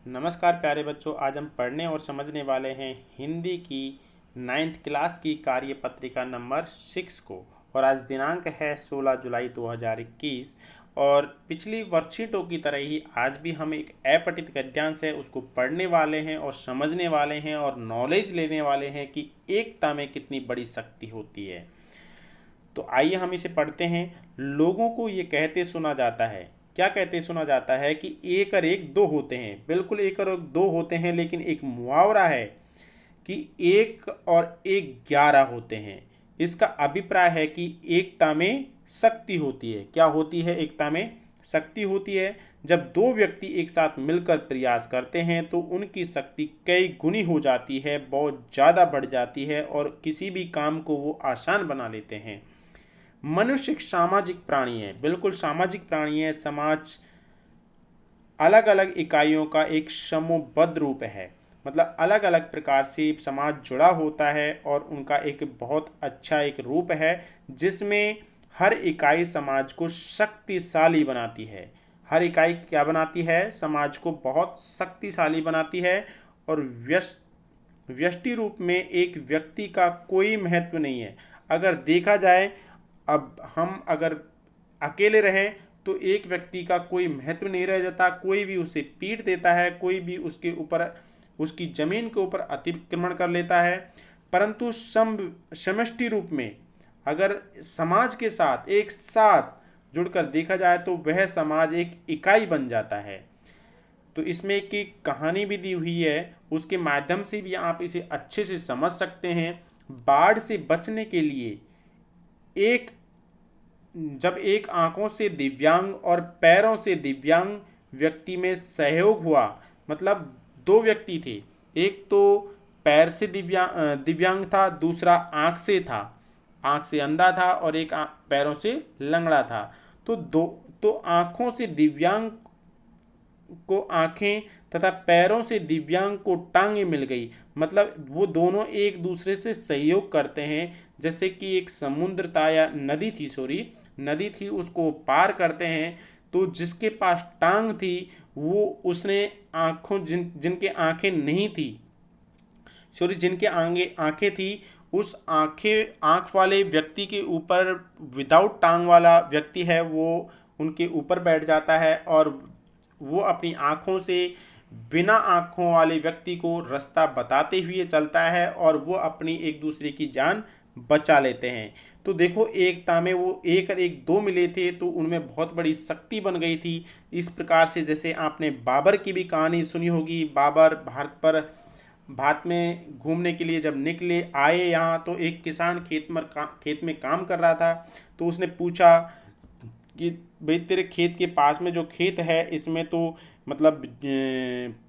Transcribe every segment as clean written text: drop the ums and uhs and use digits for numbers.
नमस्कार प्यारे बच्चों, आज हम पढ़ने और समझने वाले हैं हिंदी की 9th क्लास की कार्य पत्रिका नंबर 6 को। और आज दिनांक है 16 जुलाई 2021। और पिछली वर्कशीटों की तरह ही आज भी हम एक अपठित गद्यांश है उसको पढ़ने वाले हैं और समझने वाले हैं और नॉलेज लेने वाले हैं कि एकता में कितनी बड़ी शक्ति होती है। तो आइए हम इसे पढ़ते हैं। लोगों को ये कहते सुना जाता है, क्या कहते सुना जाता है कि एक और एक दो होते हैं। बिल्कुल एक और एक दो होते हैं, लेकिन एक मुहावरा है कि एक और एक 11 होते हैं। इसका अभिप्राय है कि एकता में शक्ति होती है। क्या होती है? एकता में शक्ति होती है। जब दो व्यक्ति एक साथ मिलकर प्रयास करते हैं तो उनकी शक्ति कई गुनी हो जाती है, बहुत ज़्यादा बढ़ जाती है और किसी भी काम को वो आसान बना लेते हैं। मनुष्य एक सामाजिक प्राणी है, बिल्कुल सामाजिक प्राणी है। समाज अलग अलग इकाइयों का एक समूहबद्ध रूप है, मतलब अलग अलग प्रकार से समाज जुड़ा होता है और उनका एक बहुत अच्छा एक रूप है जिसमें हर इकाई समाज को शक्तिशाली बनाती है। हर इकाई क्या बनाती है? समाज को बहुत शक्तिशाली बनाती है। और व्यष्टि रूप में एक व्यक्ति का कोई महत्व नहीं है। अगर देखा जाए, अब हम अगर अकेले रहें तो एक व्यक्ति का कोई महत्व नहीं रह जाता। कोई भी उसे पीट देता है, कोई भी उसके ऊपर उसकी जमीन के ऊपर अतिक्रमण कर लेता है। परंतु समष्टि रूप में अगर समाज के साथ एक साथ जुड़कर देखा जाए तो वह समाज एक इकाई बन जाता है। तो इसमें एक कहानी भी दी हुई है, उसके माध्यम से भी आप इसे अच्छे से समझ सकते हैं। बाढ़ से बचने के लिए जब एक आंखों से दिव्यांग और पैरों से दिव्यांग व्यक्ति में सहयोग हुआ, मतलब दो व्यक्ति थे, एक तो पैर से दिव्यांग था, दूसरा आंख से था, आंख से अंधा था और एक पैरों से लंगड़ा था। तो आंखों से दिव्यांग को आंखें तथा पैरों से दिव्यांग को टांगे मिल गई। मतलब वो दोनों एक दूसरे से सहयोग करते हैं। जैसे कि एक समुद्र था या नदी थी, उसको पार करते हैं तो जिसके पास टांग थी वो उसने जिनके आंखें नहीं थी, जिनके आंखें थी, उस आंख वाले व्यक्ति के ऊपर विदाउट टांग वाला व्यक्ति है वो उनके ऊपर बैठ जाता है और वो अपनी आंखों से बिना आंखों वाले व्यक्ति को रास्ता बताते हुए चलता है और वो अपनी एक दूसरे की जान बचा लेते हैं। तो देखो, एकता में वो एक और एक दो मिले थे तो उनमें बहुत बड़ी शक्ति बन गई थी। इस प्रकार से जैसे आपने बाबर की भी कहानी सुनी होगी। बाबर भारत में घूमने के लिए जब निकले आए यहाँ, तो एक किसान खेत में काम कर रहा था। तो उसने पूछा कि भाई तेरे खेत के पास में जो खेत है इसमें तो मतलब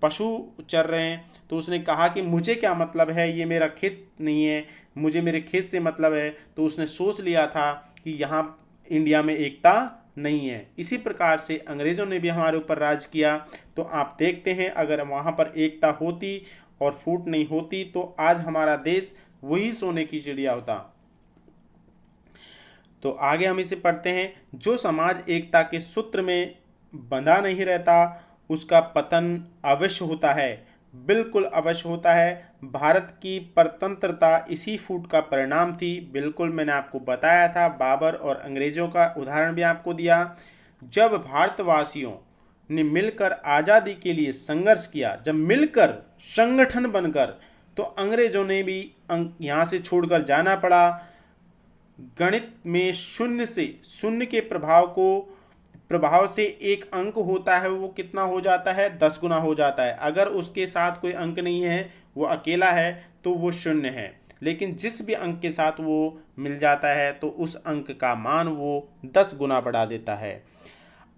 पशु चर रहे हैं। तो उसने कहा कि मुझे क्या मतलब है, ये मेरा खेत नहीं है, मुझे मेरे खेत से मतलब है। तो उसने सोच लिया था कि यहाँ इंडिया में एकता नहीं है। इसी प्रकार से अंग्रेज़ों ने भी हमारे ऊपर राज किया। तो आप देखते हैं, अगर वहाँ पर एकता होती और फूट नहीं होती तो आज हमारा देश वही सोने की चिड़िया होता। तो आगे हम इसे पढ़ते हैं। जो समाज एकता के सूत्र में बंधा नहीं रहता उसका पतन अवश्य होता है, बिल्कुल अवश्य होता है। भारत की परतंत्रता इसी फूट का परिणाम थी। बिल्कुल मैंने आपको बताया था, बाबर और अंग्रेजों का उदाहरण भी आपको दिया। जब भारतवासियों ने मिलकर आज़ादी के लिए संघर्ष किया, जब मिलकर संगठन बनकर, तो अंग्रेजों ने भी यहाँ से छोड़कर जाना पड़ा। गणित में शून्य के प्रभाव से एक अंक होता है, वो कितना हो जाता है? 10 गुना हो जाता है। अगर उसके साथ कोई अंक नहीं है, वो अकेला है, तो वो शून्य है। लेकिन जिस भी अंक के साथ वो मिल जाता है तो उस अंक का मान वो 10 गुना बढ़ा देता है।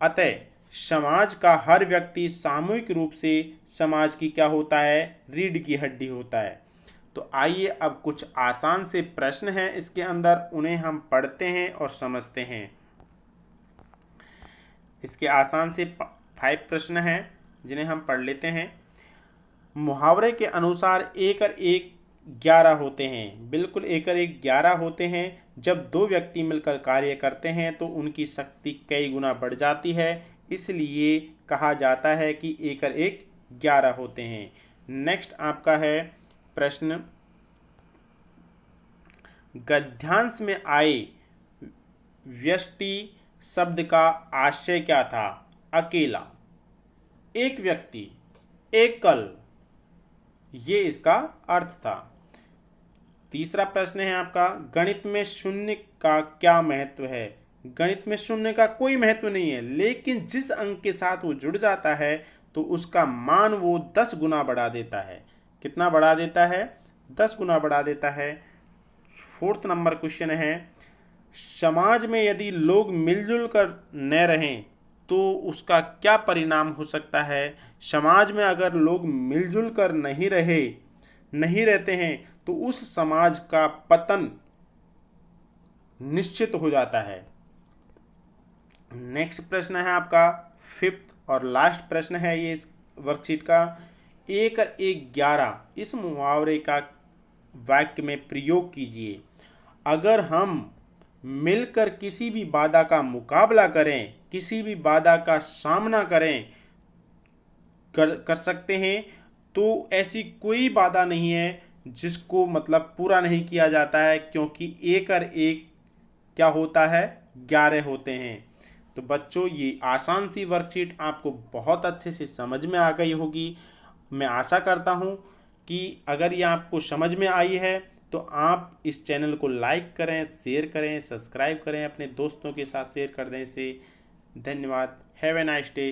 अतः समाज का हर व्यक्ति सामूहिक रूप से समाज की क्या होता है? रीढ़ की हड्डी होता है। तो आइए अब कुछ आसान से प्रश्न हैं इसके अंदर, उन्हें हम पढ़ते हैं और समझते हैं। इसके आसान से 5 प्रश्न हैं जिन्हें हम पढ़ लेते हैं। मुहावरे के अनुसार एक और एक 11 होते हैं। बिल्कुल एक और एक 11 होते हैं। जब दो व्यक्ति मिलकर कार्य करते हैं तो उनकी शक्ति कई गुना बढ़ जाती है। इसलिए कहा जाता है कि एक और एक 11 होते हैं। नेक्स्ट आपका है प्रश्न, गद्यांश में आए व्यष्टि शब्द का आशय क्या था? अकेला, एक व्यक्ति, एकल, ये इसका अर्थ था। तीसरा प्रश्न है आपका, गणित में शून्य का क्या महत्व है? गणित में शून्य का कोई महत्व नहीं है, लेकिन जिस अंक के साथ वो जुड़ जाता है तो उसका मान वो 10 गुना बढ़ा देता है। कितना बढ़ा देता है? 10 गुना बढ़ा देता है। फोर्थ नंबर क्वेश्चन है, समाज में यदि लोग मिलजुल कर न रहें तो उसका क्या परिणाम हो सकता है? समाज में अगर लोग मिलजुल कर नहीं रहते हैं तो उस समाज का पतन निश्चित हो जाता है। नेक्स्ट प्रश्न है आपका फिफ्थ और लास्ट प्रश्न है ये इस वर्कशीट का, 1 और 1 11 इस मुहावरे का वाक्य में प्रयोग कीजिए। अगर हम मिलकर किसी भी बाधा का मुकाबला करें, किसी भी बाधा का सामना कर सकते हैं, तो ऐसी कोई बाधा नहीं है जिसको मतलब पूरा नहीं किया जाता है, क्योंकि 1 और 1 क्या होता है? 11 होते हैं। तो बच्चों, ये आसान सी वर्कशीट आपको बहुत अच्छे से समझ में आ गई होगी। मैं आशा करता हूँ कि अगर ये आपको समझ में आई है तो आप इस चैनल को लाइक करें, शेयर करें, सब्सक्राइब करें, अपने दोस्तों के साथ शेयर कर दें इसे। धन्यवाद। Have a nice day.